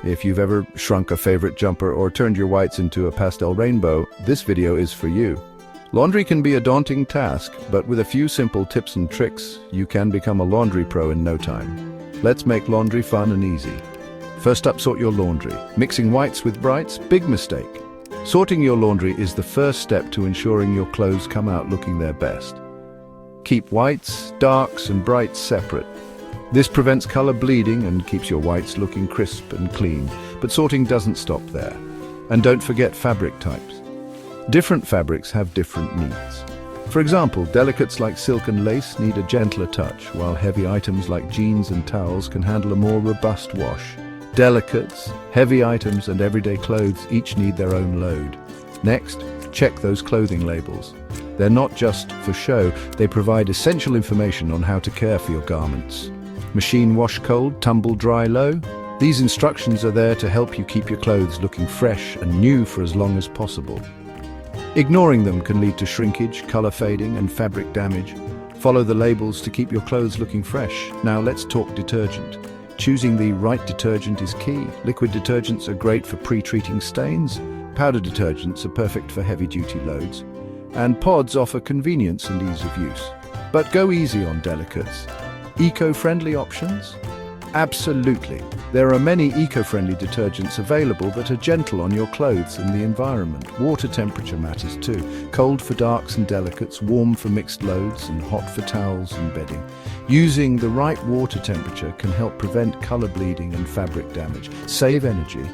If you've ever shrunk a favorite jumper or turned your whites into a pastel rainbow, this video is for you. Laundry can be a daunting task, but with a few simple tips and tricks, you can become a laundry pro in no time. Let's make laundry fun and easy. First up, sort your laundry. Mixing whites with brights, big mistake. Sorting your laundry is the first step to ensuring your clothes come out looking their best. Keep whites, darks, and brights separate. This prevents color bleeding and keeps your whites looking crisp and clean, but sorting doesn't stop there. And don't forget fabric types. Different fabrics have different needs. For example, delicates like silk and lace need a gentler touch, while heavy items like jeans and towels can handle a more robust wash. Delicates, heavy items, and everyday clothes each need their own load. Next, check those clothing labels. They're not just for show, they provide essential information on how to care for your garments. Machine wash cold, tumble dry low. These instructions are there to help you keep your clothes looking fresh and new for as long as possible. Ignoring them can lead to shrinkage, color fading, and fabric damage. Follow the labels to keep your clothes looking fresh. Now let's talk detergent. Choosing the right detergent is key. Liquid detergents are great for pre-treating stains. Powder detergents are perfect for heavy-duty loads. And pods offer convenience and ease of use. But go easy on delicates. Eco-friendly options? Absolutely. There are many eco-friendly detergents available that are gentle on your clothes and the environment. Water temperature matters too. Cold for darks and delicates, warm for mixed loads, and hot for towels and bedding. Using the right water temperature can help prevent color bleeding and fabric damage, save energy,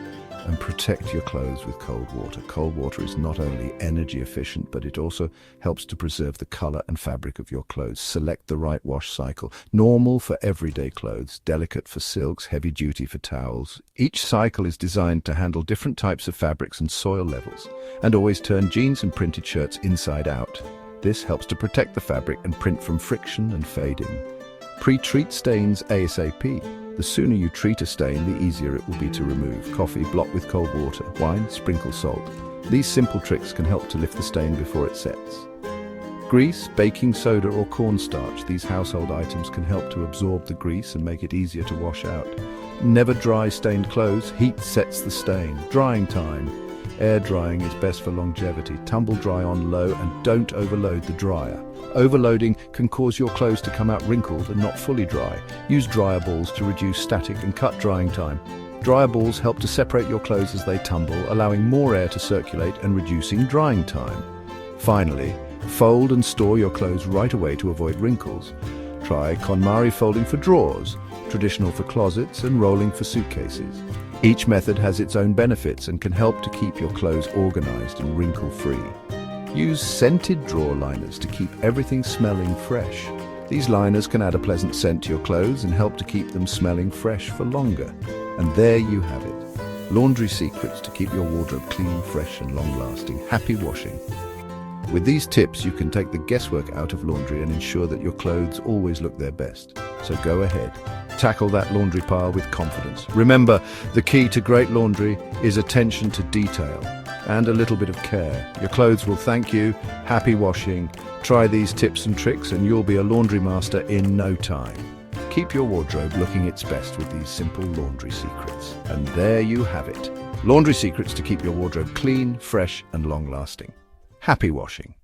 and protect your clothes with cold water. Cold water is not only energy efficient, but it also helps to preserve the color and fabric of your clothes. Select the right wash cycle. Normal for everyday clothes, delicate for silks, heavy duty for towels. Each cycle is designed to handle different types of fabrics and soil levels. And always turn jeans and printed shirts inside out. This helps to protect the fabric and print from friction and fading. Pre-treat stains ASAP. The sooner you treat a stain, the easier it will be to remove. Coffee, blot with cold water. Wine, sprinkle salt. These simple tricks can help to lift the stain before it sets. Grease, baking soda or cornstarch. These household items can help to absorb the grease and make it easier to wash out. Never dry stained clothes. Heat sets the stain. Drying time. Air drying is best for longevity. Tumble dry on low and don't overload the dryer. Overloading can cause your clothes to come out wrinkled and not fully dry. Use dryer balls to reduce static and cut drying time. Dryer balls help to separate your clothes as they tumble, allowing more air to circulate and reducing drying time. Finally, fold and store your clothes right away to avoid wrinkles. Try KonMari folding for drawers, traditional for closets, and rolling for suitcases. Each method has its own benefits and can help to keep your clothes organized and wrinkle-free. Use scented drawer liners to keep everything smelling fresh. These liners can add a pleasant scent to your clothes and help to keep them smelling fresh for longer. And there you have it. Laundry secrets to keep your wardrobe clean, fresh, and long-lasting. Happy washing. With these tips, you can take the guesswork out of laundry and ensure that your clothes always look their best. So go ahead. Tackle that laundry pile with confidence. Remember, the key to great laundry is attention to detail and a little bit of care. Your clothes will thank you. Happy washing. Try these tips and tricks and you'll be a laundry master in no time. Keep your wardrobe looking its best with these simple laundry secrets. And there you have it. Laundry secrets to keep your wardrobe clean, fresh, and long-lasting. Happy washing.